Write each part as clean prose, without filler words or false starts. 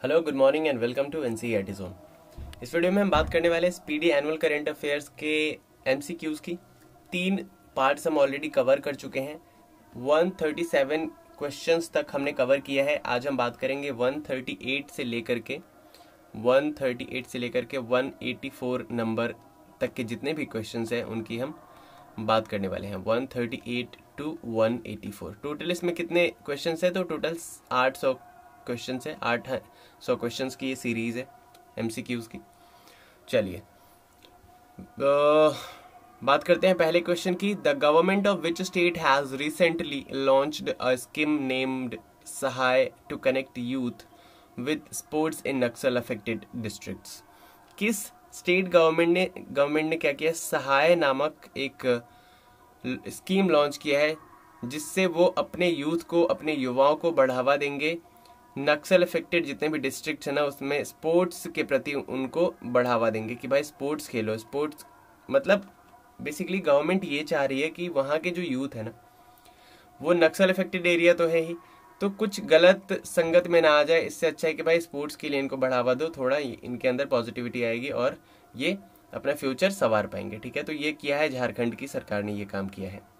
Hello, good morning and welcome to NCERT zone. इस video में हम बात करने वाले स्पीडी एनुअल करंट अफेयर्स के एमसीक्यूज की। 3 पार्ट्स हम ऑलरेडी कवर कर चुके हैं। 137 क्वेश्चंस तक हमने कवर किया है। आज हम बात करेंगे 138 से लेकर के 184 नंबर तक के जितने भी क्वेश्चंस हैं उनकी हम बात करने वाले हैं। 138 to 184 टोटल इसमें कितने क्वेश्चंस हैं? तो टोटल 800 क्वेश्चन है। 800 क्वेश्चन की ये सीरीज है एमसीक्यूज की। चलिए बात करते हैं पहले क्वेश्चन की। The government of which state has recently launched a scheme named Sahay to connect youth with sports in Naxal affected districts. किस स्टेट गवर्नमेंट ने क्या किया? सहाय नामक एक स्कीम लॉन्च किया है जिससे वो अपने यूथ को, अपने युवाओं को बढ़ावा देंगे। नक्सल अफेक्टेड जितने भी डिस्ट्रिक्ट है ना, उसमें स्पोर्ट्स के प्रति उनको बढ़ावा देंगे कि भाई स्पोर्ट्स खेलो। स्पोर्ट्स मतलब बेसिकली गवर्नमेंट ये चाह रही है कि वहाँ के जो यूथ है ना, वो नक्सल अफेक्टेड एरिया तो है ही, तो कुछ गलत संगत में ना आ जाए। इससे अच्छा है कि भाई स्पोर्ट्स के लिए इनको बढ़ावा दो, थोड़ा इनके अंदर पॉजिटिविटी आएगी और ये अपना फ्यूचर संवार पाएंगे। ठीक है, तो ये किया है, झारखंड की सरकार ने ये काम किया है।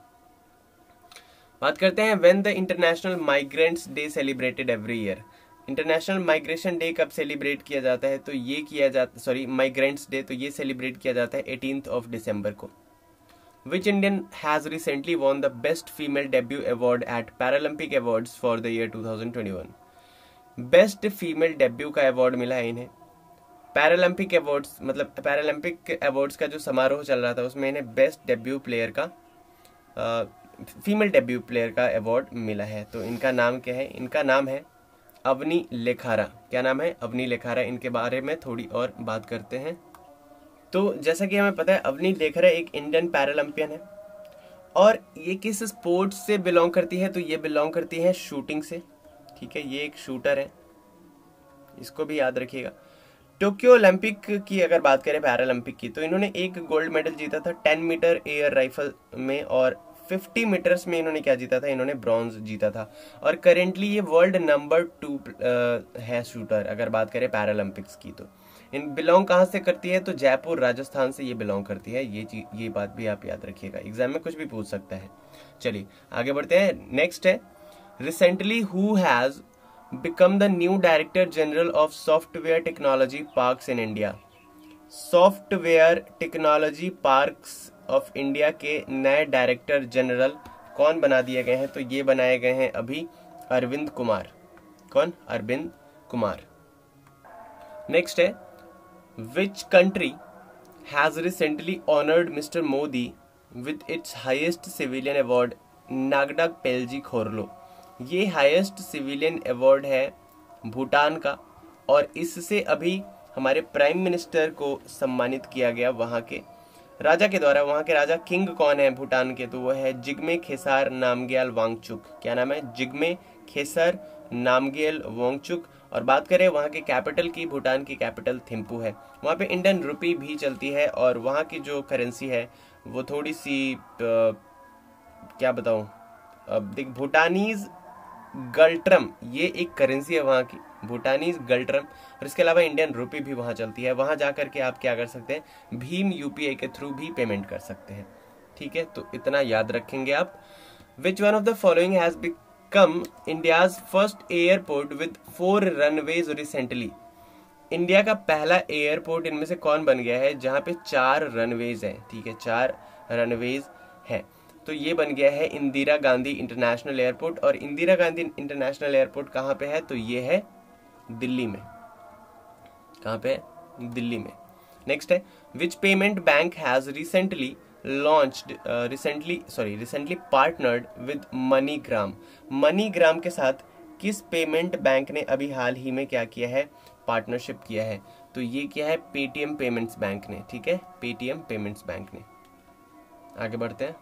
बात करते हैं when the international migrants day celebrated every year. International migration day कब सेलिब्रेट किया जाता है? तो ये किया जाता माइग्रेंट्स डे तो ये सेलिब्रेट किया जाता है 18 दिसंबर को। Which Indian has recently won the best female debut award eight Paralympic awards for the year 2021। Best female debut का अवार्ड मिला है इन्हें। पैरालंपिक अवार्ड्स मतलब पैरालंपिक अवार्ड्स का जो समारोह चल रहा था उसमें इन्हें बेस्ट डेब्यू प्लेयर का फीमेल डेब्यू प्लेयर का अवार्ड मिला है। तो इनका नाम क्या है? इनका नाम है अवनी लेखारा। क्या नाम है? अवनी लेखारा। इनके बारे में थोड़ी और बात करते हैं। तो जैसा कि हमें पता है, अवनी लेखारा एक इंडियन पैरालंपियन है और ये किस स्पोर्ट्स से बिलोंग करती है? तो ये बिलोंग करती है शूटिंग से। ठीक है, ये एक शूटर है, इसको भी याद रखिएगा। टोक्यो ओलंपिक की अगर बात करें पैरालंपिक की, तो इन्होंने एक गोल्ड मेडल जीता था 10 मीटर एयर राइफल में, और 50 मीटर्स में इन्होंने क्या जीता था? इन्होंने ब्रॉन्ज जीता था। और करेंटली ये वर्ल्ड नंबर 2 है शूटर अगर बात करें पैरालंपिक्स की। तो इन बिलोंग कहाँ से करती है? तो जयपुर राजस्थान से ये बिलोंग करती है। ये बात भी आप याद रखिएगा, एग्जाम में कुछ भी पूछ सकता है। चलिए आगे बढ़ते हैं। नेक्स्ट है recently who has become the new director general of software technology parks in India. Software technology parks of India के नए डायरेक्टर जनरल कौन बना दिए गए हैं? तो ये बनाए गए हैं अभी अरविंद कुमार। कौन? अरविंद कुमार। नेक्स्ट है which country has recently honoured mister Modi with its highest civilian award Ngadag Pelgi Khorlo. ये हाईएस्ट सिविलियन अवार्ड है भूटान का, और इससे अभी हमारे प्राइम मिनिस्टर को सम्मानित किया गया वहाँ के राजा के द्वारा। वहाँ के राजा किंग कौन है भूटान के? तो वो है जिग्मे खेसार नामग्याल वांगचुक। क्या नाम है? जिग्मे खेसर नामग्याल वांगचुक। और बात करें वहाँ के कैपिटल की, भूटान की कैपिटल थिम्पू है। वहाँ पे इंडियन रुपी भी चलती है और वहाँ की जो करेंसी है वो थोड़ी सी क्या बताऊँ, देख, भूटानीज गल्ट्रम, ये एक करेंसी है वहाँ की, भूटानीज गल्ट्रम। और इसके अलावा इंडियन रुपी भी वहाँ चलती है। वहाँ जाकर के आप क्या कर सकते हैं? भीम यूपीआई के थ्रू भी पेमेंट कर सकते हैं। ठीक है, तो इतना याद रखेंगे आप। Which one of the following has become India's first airport with 4 runways recently. India का पहला एयरपोर्ट इनमें से कौन बन गया है जहाँ पे 4 रनवेज हैं? ठीक है, 4 रनवेज हैं। तो ये बन गया है इंदिरा गांधी इंटरनेशनल एयरपोर्ट। और इंदिरा गांधी इंटरनेशनल एयरपोर्ट कहाँ पे है? तो ये है दिल्ली में। कहाँ पे है? दिल्ली में। नेक्स्ट है विच payment bank has recently partnered with MoneyGram. MoneyGram के साथ किस पेमेंट बैंक ने अभी हाल ही में क्या किया है? पार्टनरशिप किया है। तो ये क्या है? पेटीएम पेमेंट्स बैंक ने। ठीक है, पेटीएम पेमेंट्स बैंक ने। आगे बढ़ते हैं।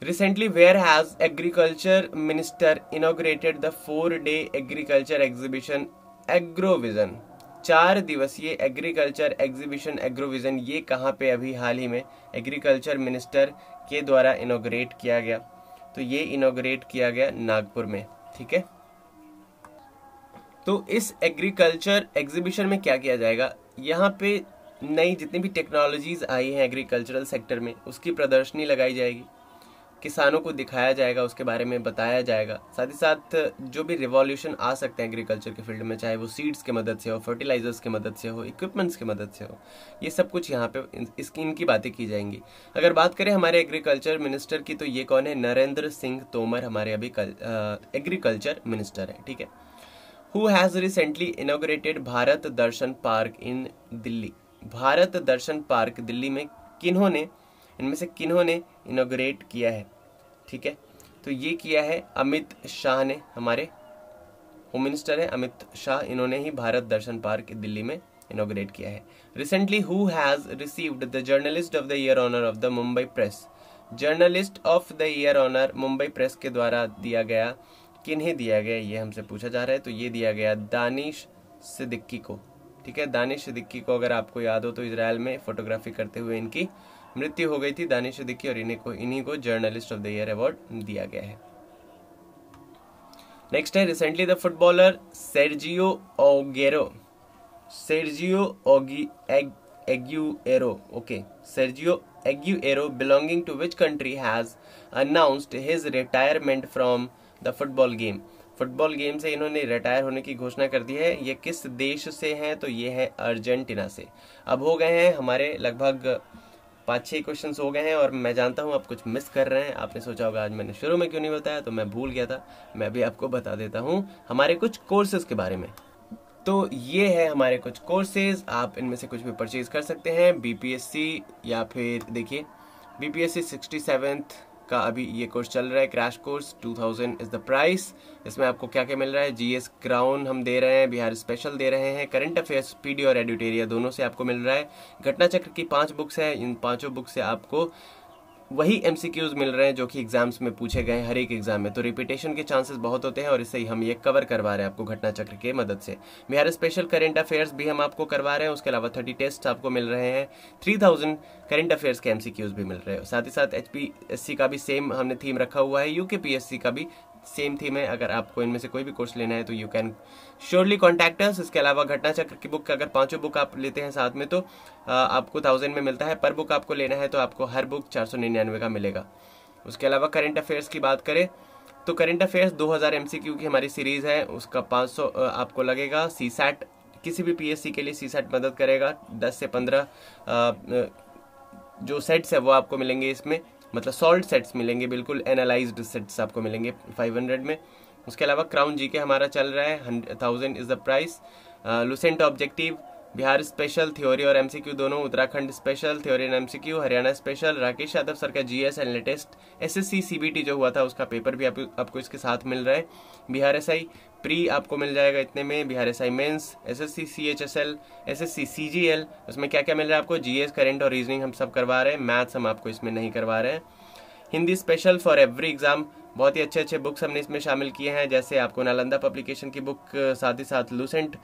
Recently, where has Agriculture Minister inaugurated the 4-day agriculture exhibition Agrovision? 4 दिवसीय एग्रीकल्चर एग्जीबिशन एग्रोविजन, ये कहाँ पे अभी हाल ही में एग्रीकल्चर मिनिस्टर के द्वारा इनोग्रेट किया गया? तो ये इनोग्रेट किया गया नागपुर में। ठीक है, तो इस एग्रीकल्चर एग्जीबिशन में क्या किया जाएगा, यहाँ पे नई जितनी भी टेक्नोलॉजीज आई हैं एग्रीकल्चरल सेक्टर में उसकी प्रदर्शनी लगाई जाएगी, किसानों को दिखाया जाएगा, उसके बारे में बताया जाएगा। साथ ही साथ जो भी रिवॉल्यूशन आ सकते हैं एग्रीकल्चर के फील्ड में, चाहे वो सीड्स के मदद से हो, फर्टिलाइजर्स की मदद से हो, इक्विपमेंट्स की मदद से हो, ये सब कुछ यहाँ पे इनकी बातें की जाएंगी। अगर बात करें हमारे एग्रीकल्चर मिनिस्टर की, तो ये कौन है, नरेंद्र सिंह तोमर हमारे अभी एग्रीकल्चर मिनिस्टर है, ठीक है। Who has recently inaugurated Bharat Darshan park in Delhi. Bharat Darshan park Delhi में किन्होंने, इनमें से किन्होंने इनॉग्रेट किया है, ठीक है। तो ये किया है अमित शाह ने, हमारे होम मिनिस्टर है अमित शाह, इन्होंने ही भारत दर्शन पार्क दिल्ली में इनॉग्रेट किया है। Recently who has received the journalist of the year honour of the Mumbai press. Journalist of the year honour Mumbai press के द्वारा दिया गया, किन्हें दिया गया ये हमसे पूछा जा रहा है। तो ये दिया गया दानिश सिद्दीकी को, ठीक है। दानिश सिद्दीकी को अगर आपको याद हो तो इजराइल में फोटोग्राफी करते हुए इनकी मृत्यु हो गई थी, दानिश सिद्दीकी, और इन्हीं को journalist of the year award दिया गया है। नेक्स्ट है recently the footballer Sergio Aguero belonging to which country has announced his retirement from the football game. Football game से इन्होंने रिटायर होने की घोषणा कर दी है। ये किस देश से हैं, तो ये है अर्जेंटीना से। अब हो गए हैं हमारे लगभग 5-6 क्वेश्चंस हो गए हैं, और मैं जानता हूं आप कुछ मिस कर रहे हैं। आपने सोचा होगा आज मैंने शुरू में क्यों नहीं बताया, तो मैं भूल गया था। मैं भी आपको बता देता हूं हमारे कुछ कोर्सेज के बारे में। तो ये है हमारे कुछ कोर्सेज, आप इनमें से कुछ भी परचेज कर सकते हैं। बीपीएससी या फिर देखिए बीपीएससी 67th का अभी ये कोर्स चल रहा है, crash course 2000 is the price. इसमें आपको क्या क्या मिल रहा है, जीएस क्राउन हम दे रहे हैं, बिहार स्पेशल दे रहे हैं, करंट अफेयर्स पीडी और एडिटोरिया दोनों से आपको मिल रहा है। घटना चक्र की 5 बुक्स है, इन 5 बुक से आपको वही एमसीक्यूज मिल रहे हैं जो कि एग्जाम्स में पूछे गए हर एक एग्जाम में। तो रिपीटेशन के चांसेस बहुत होते हैं, और इससे ही हम ये कवर करवा रहे हैं आपको घटना चक्र के मदद से। बिहार स्पेशल करंट अफेयर्स भी हम आपको करवा रहे हैं, उसके अलावा 30 टेस्ट आपको मिल रहे हैं, 3000 करंट अफेयर्स के एमसीक्यूज भी मिल रहे हैं। साथ ही साथ एचपीएससी का भी सेम हमने थीम रखा हुआ है, यूकेपीएससी का भी सेम थीम है। अगर आपको इनमें से कोई भी कोर्स लेना है तो you can surely contact us. इसके अलावा घटना चक्र की बुक अगर 5 बुक आप लेते हैं साथ में तो आपको 1000 में मिलता है। पर बुक आपको लेना है तो आपको हर बुक 499 का मिलेगा। उसके अलावा करंट अफेयर्स की बात करें तो करंट अफेयर्स 2000 एमसीक्यू की हमारी सीरीज है, उसका 500 आपको लगेगा। सीसैट किसी भी पीएससी के लिए सीसैट मदद करेगा। 10 से 15 जो सेट्स है वो आपको मिलेंगे इसमें, मतलब सॉल्ट सेट्स मिलेंगे, बिल्कुल एनालाइज्ड सेट्स आपको मिलेंगे 500 में। उसके अलावा क्राउन जीके हमारा चल रहा है, 1000 is the price. Lucent objective, Bihar special theory और एमसीक्यू दोनों, Uttarakhand special theory and MCQ, Haryana special, Rakesh Yadav sir का GS and latest, SSC CBT जो हुआ था उसका पेपर भी आपको इसके साथ मिल रहा है। बिहार एसआई प्री आपको मिल जाएगा इतने में, Bihar SI mains, SSC CHSL, SSC CGL, उसमें क्या क्या मिल रहा है आपको, जीएस करंट और रीजनिंग हम सब करवा रहे हैं, मैथ्स हम आपको इसमें नहीं करवा रहे हैं। Hindi special for every exam, बहुत ही अच्छे अच्छे बुक्स हमने इसमें शामिल किए हैं, जैसे आपको नालंदा पब्लिकेशन की बुक, साथ ही साथ लूसेंट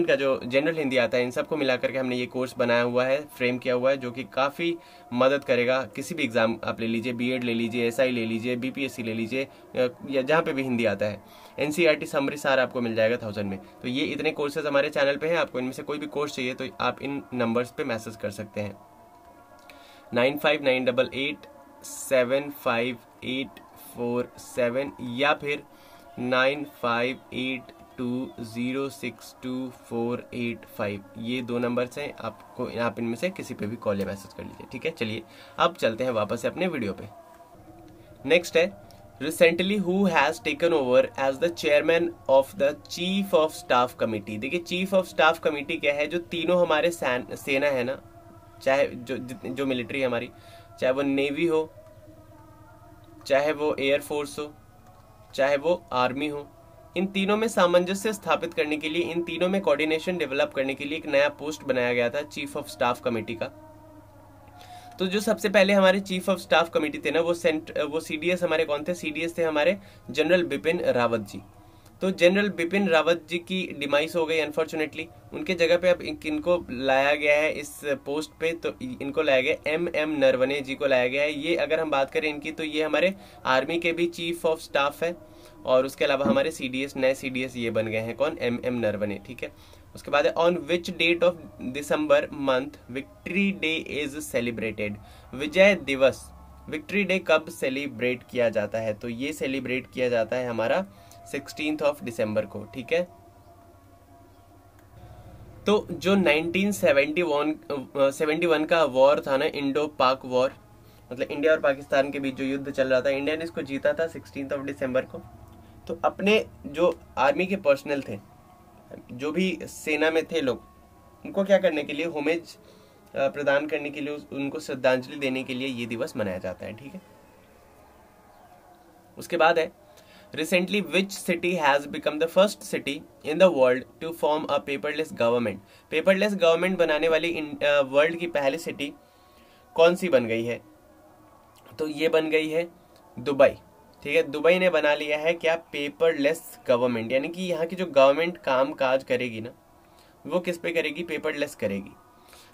का जो जनरल हिंदी आता है, इन सबको मिलाकर के हमने ये कोर्स बनाया हुआ है, फ्रेम किया हुआ है, जो कि काफ़ी मदद करेगा। किसी भी एग्जाम आप ले लीजिए, बीएड ले लीजिए, एसआई ले लीजिए, बीपीएससी ले लीजिए, या जहाँ पे भी हिंदी आता है। एनसीईआरटी समरी सार आपको मिल जाएगा 1000 में। तो ये इतने कोर्सेज हमारे चैनल पे हैं। आपको इनमें से कोई भी कोर्स चाहिए तो आप इन नंबर्स पे मैसेज कर सकते हैं, 9598875847 या फिर 9582062485। ये 2 नंबर्स हैं, आप इनमें से किसी पे भी कॉल या मैसेज कर लीजिए, ठीक है। चलिए अब चलते हैं वापस से अपने वीडियो पे। नेक्स्ट है recently who has taken over as the chairman of the chief of staff committee. देखिए चीफ ऑफ स्टाफ कमिटी क्या है, जो तीनों हमारे सेना है ना, चाहे जो मिलिट्री हमारी, चाहे वो नेवी हो, चाहे वो एयरफोर्स हो, चाहे वो आर्मी हो, इन तीनों में सामंजस्य स्थापित करने के लिए, इन तीनों में कोऑर्डिनेशन डेवलप करने के लिए एक नया पोस्ट बनाया गया था चीफ ऑफ स्टाफ कमेटी का। तो जो सबसे पहले हमारे चीफ ऑफ स्टाफ कमेटी थे ना, वो सीडीएस हमारे कौन थे, सीडीएस थे हमारे जनरल बिपिन रावत जी। तो जनरल बिपिन रावत जी की डिमाइस हो गई अनफॉर्चुनेटली, उनके जगह पे अब इनको लाया गया है इस पोस्ट पे, तो इनको लाया गया एम नरवणे जी को लाया गया है। ये अगर हम बात करें इनकी, तो ये हमारे आर्मी के भी चीफ ऑफ स्टाफ है और उसके अलावा हमारे CDS, नए CDS ये बन गए हैं कौन, MM नरवणे, ठीक है। उसके बाद है on which date of December month victory day is celebrated. Vijay Diwas, victory day कब सेलिब्रेट किया जाता है, तो ये सेलिब्रेट किया जाता है हमारा 16 ऑफ दिसंबर को, ठीक है। तो जो 1971 का वॉर था ना, इंडो पाक वॉर, मतलब इंडिया और पाकिस्तान के बीच जो युद्ध चल रहा था, इंडिया ने इसको जीता था 16 ऑफ दिसंबर को। तो अपने जो आर्मी के पर्सनल थे, जो भी सेना में थे लोग, उनको क्या करने के लिए, होमेज प्रदान करने के लिए, उनको श्रद्धांजलि देने के लिए ये दिवस मनाया जाता है, ठीक है। उसके बाद है recently which city has become the first city in the world to form a paperless government. Paperless government बनाने वाली वर्ल्ड की पहली सिटी कौन सी बन गई है, तो ये बन गई है दुबई, ठीक है। दुबई ने बना लिया है क्या, पेपरलेस गवर्नमेंट, यानी कि यहाँ की जो गवर्नमेंट काम काज करेगी ना, वो किस पे करेगी, पेपरलेस करेगी।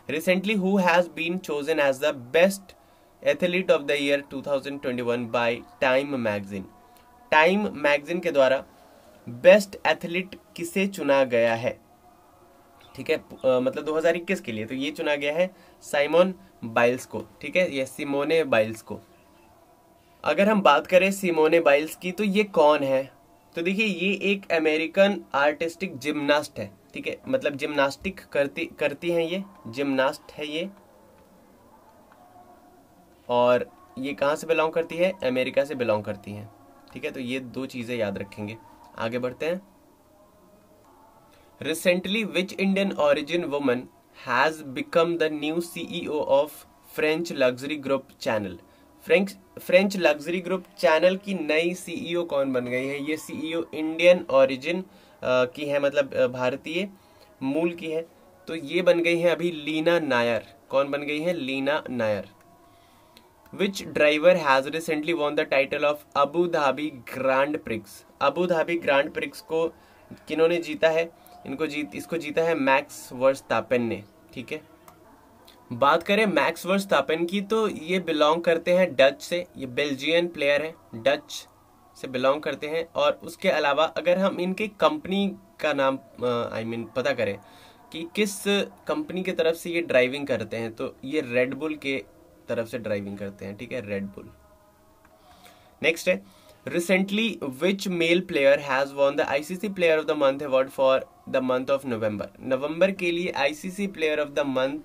Recently who has been chosen as the best athlete of the year 2021 by time magazine. Time magazine के द्वारा बेस्ट एथलीट किसे चुना गया है, ठीक है, मतलब 2021 के लिए, तो ये चुना गया है साइमन बाइल्स को, ठीक है, ये सिमोने बाइल्स को। अगर हम बात करें सिमोने बाइल्स की, तो ये कौन है, तो देखिए ये एक अमेरिकन आर्टिस्टिक जिम्नास्ट है, ठीक है, मतलब जिम्नास्टिक करती हैं, ये जिम्नास्ट है ये, और ये कहाँ से बिलोंग करती है, अमेरिका से बिलोंग करती हैं, ठीक है। तो ये दो चीजें याद रखेंगे। आगे बढ़ते हैं। Recently which Indian origin woman has become the new CEO of French luxury group channel. French luxury group channel की नई CEO कौन बन गई है, ये CEO इंडियन ओरिजिन की है, मतलब भारतीय मूल की है, तो ये बन गई है अभी लीना नायर। कौन बन गई है, Leena Nair. Which driver has recently won the title of Abu Dhabi Grand Prix. Abu Dhabi Grand Prix को किन्होंने जीता है, इसको जीता है मैक्स वर्स्टापेन ने, ठीक है। बात करें मैक्स वर्स्टापेन की, तो ये बिलोंग करते हैं डच से, ये बेल्जियन प्लेयर है, डच से बिलोंग करते हैं। और उसके अलावा अगर हम इनके कंपनी का नाम पता करें कि किस कंपनी की तरफ से ये ड्राइविंग करते हैं, तो ये रेडबुल के तरफ से ड्राइविंग करते हैं, ठीक है, रेडबुल। नेक्स्ट है recently which male player has won the ICC player of the month award for the month of November. नवंबर के लिए ICC player of the month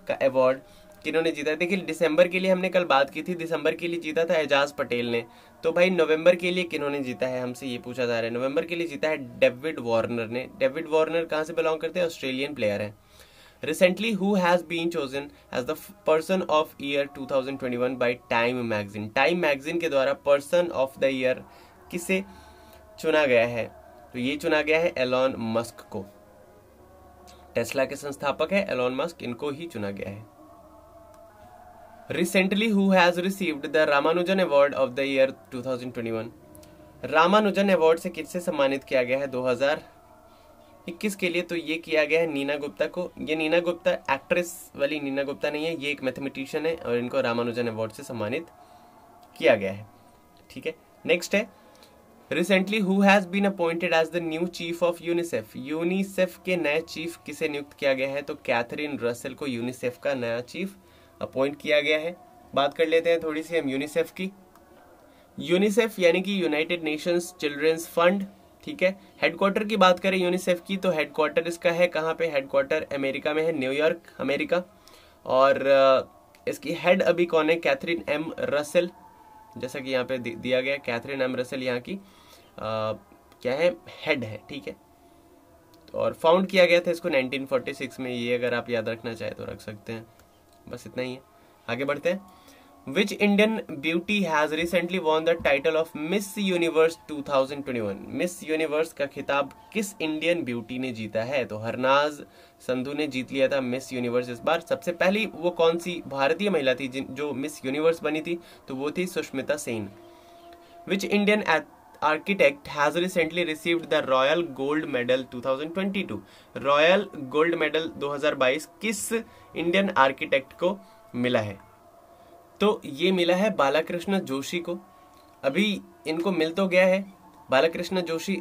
का अवार्ड किन्होंने जीता है। देखिए दिसंबर के लिए हमने कल बात की थी, दिसंबर के लिए जीता था एजाज पटेल ने, तो भाई नवंबर के लिए किन्होंने जीता है, हमसे ये पूछा जा रहा है। नवंबर के लिए जीता है डेविड वार्नर ने। डेविड वार्नर कहाँ से बिलोंग करते हैं, ऑस्ट्रेलियन प्लेयर है। Recently, who has been chosen as the person of year 2021 by Time Magazine? Time Magazine के द्वारा person of the year किसे चुना गया है, तो ये चुना गया है एलॉन मस्क को। टेस्ला के संस्थापक है एलॉन मस्क, इनको ही चुना गया है। Recently, who has received the Ramanujan award of the year 2021? Ramanujan award से किससे सम्मानित किया गया है 2021 के लिए, तो ये किया गया है नीना गुप्ता को। ये नीना गुप्ता एक्ट्रेस वाली नीना गुप्ता नहीं है, ये एक मैथमेटिशियन है और इनको रामानुजन अवार्ड से सम्मानित किया गया है, ठीक है। नेक्स्ट है recently who has been appointed as the new chief of UNICEF. UNICEF के नए चीफ किसे नियुक्त किया गया है, तो कैथरीन रसेल को यूनिसेफ का नया चीफ अपॉइंट किया गया है। बात कर लेते हैं थोड़ी सी हम यूनिसेफ की। यूनिसेफ यानी कि यूनाइटेड नेशंस चिल्ड्रंस फंड, ठीक है। हेडक्वार्टर की बात करें यूनिसेफ की, तो हेडक्वार्टर इसका है कहाँ पे, हेडक्वार्टर अमेरिका में है, न्यूयॉर्क अमेरिका। और इसकी हेड अभी कौन है, कैथरीन एम रसेल, जैसा कि यहाँ पे दिया गया कैथरीन एम रसेल यहाँ की क्या है, हेड है, ठीक है। और फाउंड किया गया था इसको 1946 में, ये अगर आप याद रखना चाहे तो रख सकते हैं। बस इतना ही है, आगे बढ़ते हैं। Which Indian beauty has recently won the title of Miss Universe 2021? Miss Universe का खिताब किस इंडियन ब्यूटी ने जीता है, तो हरनाज संधू ने जीत लिया था मिस यूनिवर्स इस बार। सबसे पहली वो कौन सी भारतीय महिला थी जो मिस यूनिवर्स बनी थी, तो वो थी Sushmita Sen. Which Indian architect has recently received the Royal Gold Medal 2022? Royal Gold Medal 2022 किस इंडियन आर्किटेक्ट को मिला है, तो ये मिला है बालाकृष्ण जोशी को। अभी इनको मिल तो गया है, बालकृष्ण जोशी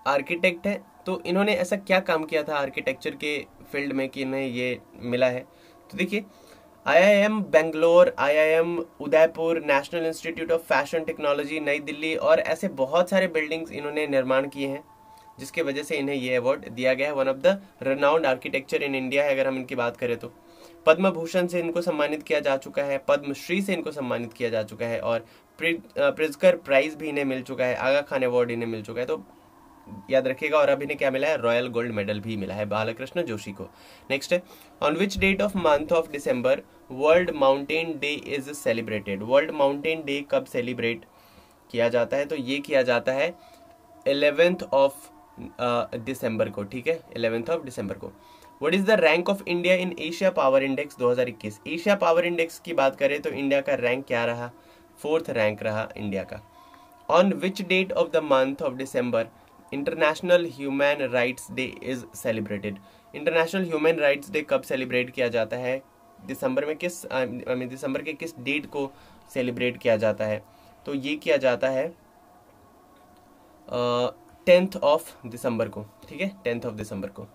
आर्किटेक्ट है, तो इन्होंने ऐसा क्या काम किया था आर्किटेक्चर के फील्ड में कि इन्हें ये मिला है? तो देखिए, IIM Bangalore, IIM Udaipur, national institute of fashion technology नई दिल्ली और ऐसे बहुत सारे बिल्डिंग्स इन्होंने निर्माण किए हैं, जिसके वजह से इन्हें ये अवार्ड दिया गया है। One of the renowned architecture in India है अगर हम इनकी बात करें तो। पद्म भूषण से इनको सम्मानित किया जा चुका है, पद्मश्री से इनको सम्मानित किया जा चुका है और प्रिज्कर प्राइज भी इन्हें मिल चुका है, आगा खान अवार्ड इन्हें मिल चुका है, तो याद रखिएगा। और अभी इन्हें क्या मिला है? रॉयल गोल्ड मेडल भी मिला है बालकृष्ण जोशी को। नेक्स्ट है, on which date of month of December World Mountain Day is celebrated? World Mountain Day कब सेलिब्रेट किया जाता है? तो ये किया जाता है 11th ऑफ दिसंबर को, ठीक है, 11th ऑफ दिसंबर को। What is the rank of India in Asia power index 2021? Asia power index की बात करें तो इंडिया का रैंक क्या रहा? 4th रैंक रहा इंडिया का। On which date of the month of December International Human Rights Day is celebrated? International Human Rights Day कब सेलिब्रेट किया जाता है? दिसंबर में दिसंबर के किस डेट को सेलिब्रेट किया जाता है? तो ये किया जाता है 10th ऑफ दिसंबर को, ठीक है, 10th ऑफ दिसंबर को।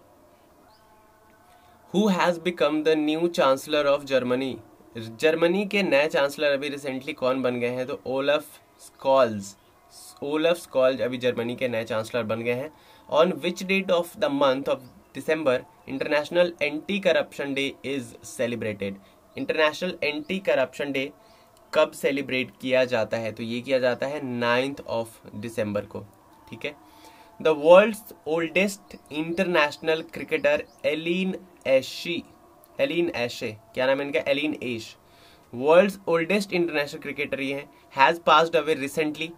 Who has become the new chancellor of Germany? Germany के नए चांसलर अभी रिसेंटली कौन बन गए हैं? तो ओलफ स्कॉल्ज। ओलफ स्कॉल्ज अभी जर्मनी के नए चांसलर बन गए हैं। On which date of the month of December International Anti Corruption Day is celebrated? International Anti Corruption Day कब सेलिब्रेट किया जाता है? तो ये किया जाता है 9th ऑफ दिसंबर को, ठीक है। The world's oldest international cricketer Eileen Ash, क्या नाम है इनका? Eileen Ash, world's oldest international cricketer ये हैं। हैज पास्ड अवे रिसेंटली,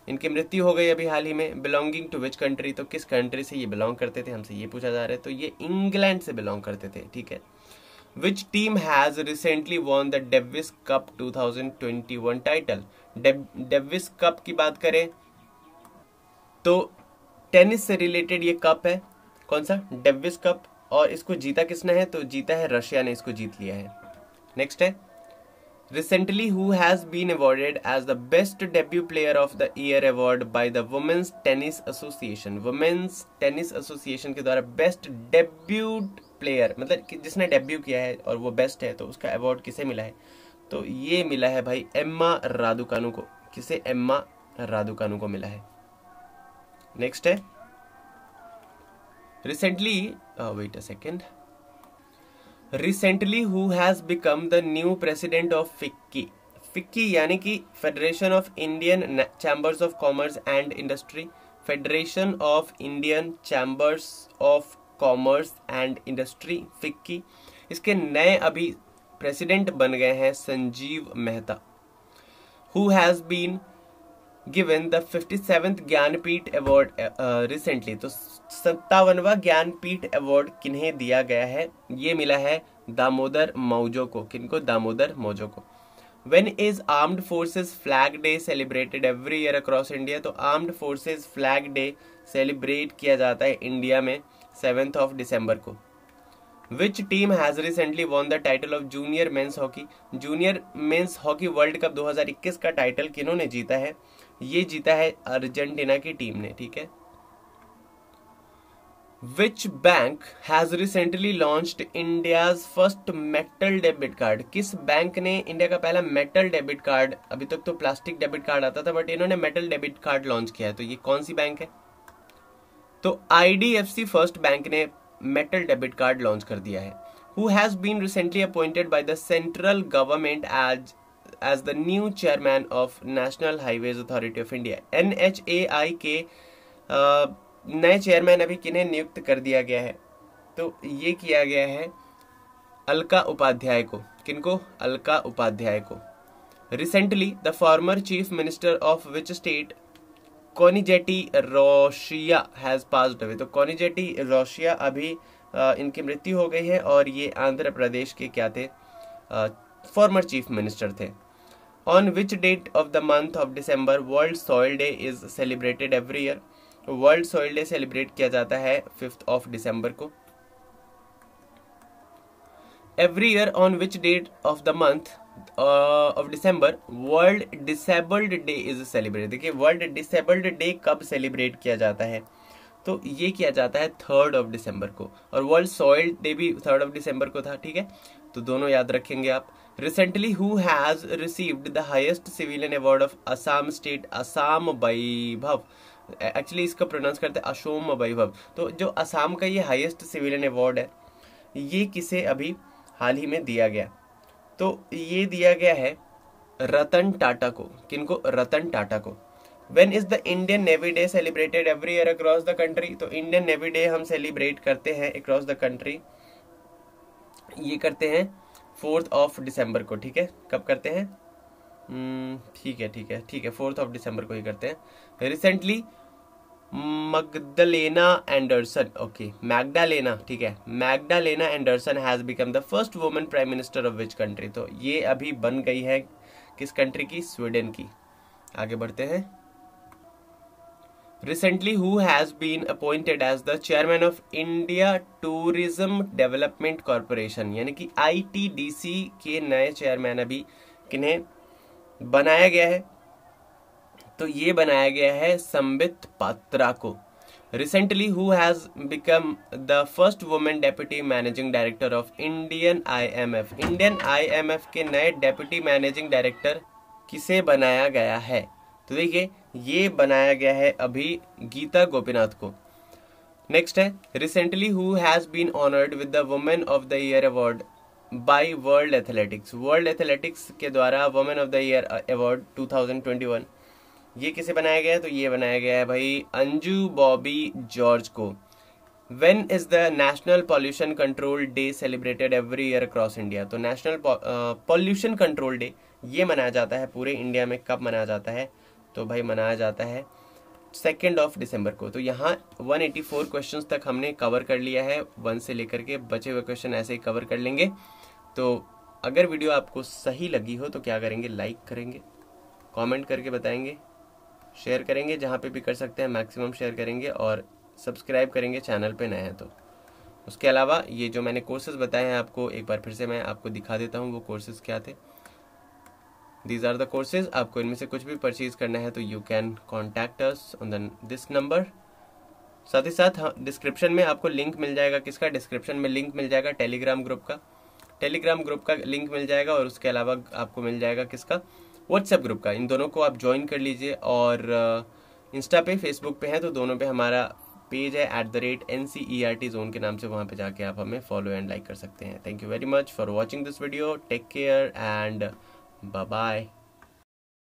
इनकी मृत्यु हो गई अभी हाल ही में। Belonging to which country? तो किस कंट्री से ये बिलोंग करते थे, हमसे ये पूछा जा रहा है। तो ये इंग्लैंड से बिलोंग करते थे, ठीक है। विच team has recently won the Davis cup 2021 title? Davis cup की बात करें तो टेनिस से रिलेटेड ये कप है। कौन सा? Davis cup. और इसको जीता किसने है? तो जीता है रशिया ने, इसको जीत लिया है। नेक्स्ट है, recently who has been awarded as the best debut player of the year award by the Women's Tennis Association? Women's Tennis Association के द्वारा बेस्ट डेब्यूट प्लेयर, मतलब कि जिसने डेब्यू किया है और वो बेस्ट है, तो उसका अवार्ड किसे मिला है? तो ये मिला है भाई एम्मा रादुकानु को। किसे? एम्मा रादुकानु को मिला है। नेक्स्ट है, recently wait a second, recently who has become the new president of FICCI? FICCI यानी कि Federation of Indian Chambers of Commerce and Industry, Federation of Indian Chambers of Commerce and Industry, FICCI. इसके नए अभी president बन गए हैं Sanjeev Mehta. Who has been given the 57th Jnanpith award recently? तो 57वां ज्ञानपीठ अवार्ड किन्हें दिया गया है? ये मिला है दामोदर मौजो को। किनको? दामोदर मौजो को। When is armed forces flag day celebrated every year across India? तो armed forces flag day celebrate किया जाता है इंडिया में 7th ऑफ दिसंबर को। Which team has recently won the title of junior men's hockey? Junior men's hockey world cup 2021 का title किन्होंने जीता है? ये जीता है अर्जेंटीना की टीम ने, ठीक है। Which bank has recently launched India's first metal debit card? किस बैंक ने इंडिया का पहला मेटल डेबिट कार्ड, अभी तक तो प्लास्टिक डेबिट कार्ड आता था बट इन्होंने मेटल डेबिट कार्ड लॉन्च किया है, तो ये कौन सी बैंक है? तो IDFC फर्स्ट बैंक ने मेटल डेबिट कार्ड लॉन्च कर दिया है। Who has been recently appointed by the central government as the new chairman of National Highways Authority of India? NHAI के नए चेयरमैन अभी किन्हें नियुक्त कर दिया गया है? तो ये किया गया है अलका उपाध्याय को। किनको? अलका उपाध्याय को। Recently the former chief minister of which state Konijeti Rosaiah has passed away? तो कोनिजेटी रोशिया अभी इनकी मृत्यु हो गई है और ये आंध्र प्रदेश के क्या थे? फॉर्मर चीफ मिनिस्टर थे। On which date of the month of December World Soil Day is celebrated every year? World Soil Day celebrate किया जाता है 5th ऑफ दिसंबर को। Every year on which date of the month of December World Disabled Day is celebrate. देखिए World Disabled Day कब celebrate किया जाता है, तो ये किया जाता है 3rd ऑफ दिसंबर को, और वर्ल्ड सॉइल डे भी 3rd ऑफ दिसंबर को था, ठीक है, तो दोनों याद रखेंगे आप। Recently who has received the highest civilian award of Assam state, Assam Vaibhav, actually इसका प्रोनाउंस करते हैं असोम वैभव। तो जो असम का ये हाईएस्ट सिविलियन अवार्ड है, ये किसे अभी हाल ही में दिया गया, तो ये दिया गया है रतन टाटा को। किनको? रतन टाटा को। When is the Indian Navy Day celebrated every year across the country? तो इंडियन नेवी डे हम सेलिब्रेट करते हैं अक्रॉस द कंट्री, ये करते हैं 4th ऑफ दिसंबर को, ठीक है। कब करते हैं? ठीक है 4th ऑफ दिसंबर को ही करते हैं। Recently Magdalena Andersson, okay Magdalena, ठीक है, Magdalena Andersson has become the first woman prime minister of which country? तो ये अभी बन गई है किस कंट्री की? स्वीडन की। आगे बढ़ते हैं। Recently, who has been appointed as the chairman of India Tourism Development Corporation, यानी कि ITDC के नए चेयरमैन अभी किन्हें बनाया गया है? तो ये बनाया गया है संबित पात्रा को। Recently, who has become the first woman deputy managing director of Indian IMF? Indian IMF के नए डेप्यूटी मैनेजिंग डायरेक्टर किसे बनाया गया है? तो देखिए ये बनाया गया है अभी गीता गोपीनाथ को। नेक्स्ट है recently who has been honoured with the Woman of the year award by World Athletics? World Athletics के द्वारा Woman of the year award 2021, ये किसे बनाया गया है? तो ये बनाया गया है भाई अंजू बॉबी जॉर्ज को। When is the National Pollution Control Day celebrated every year across India? तो नेशनल पॉल्यूशन कंट्रोल डे ये मनाया जाता है पूरे इंडिया में, कब मनाया जाता है? तो भाई मनाया जाता है 2nd ऑफ दिसंबर को। तो यहाँ 184 क्वेश्चंस तक हमने कवर कर लिया है, 1 से लेकर के बचे हुए क्वेश्चन ऐसे ही कवर कर लेंगे। तो अगर वीडियो आपको सही लगी हो तो क्या करेंगे? लाइक करेंगे, कमेंट करके बताएंगे, शेयर करेंगे, जहाँ पे भी कर सकते हैं मैक्सिमम शेयर करेंगे, और सब्सक्राइब करेंगे चैनल पे नए हैं तो। उसके अलावा ये जो मैंने कोर्सेज बताए हैं आपको, एक बार फिर से मैं आपको दिखा देता हूँ वो कोर्सेज क्या थे। These are the courses. आपको इनमें से कुछ भी परचेज करना है तो you can contact us on this number. साथ ही साथ डिस्क्रिप्शन में आपको लिंक मिल जाएगा, किसका? डिस्क्रिप्शन में लिंक मिल जाएगा टेलीग्राम ग्रुप का, टेलीग्राम ग्रुप का लिंक मिल जाएगा, और उसके अलावा आपको मिल जाएगा किसका? व्हाट्सएप ग्रुप का। इन दोनों को आप ज्वाइन कर लीजिए, और इंस्टा पे, फेसबुक पे है तो दोनों पे हमारा पेज है @NCERT जोन के नाम से, वहाँ पे जाके आप हमें फॉलो एंड लाइक कर सकते हैं। Thank you very much for watching this video. Take care and bye bye.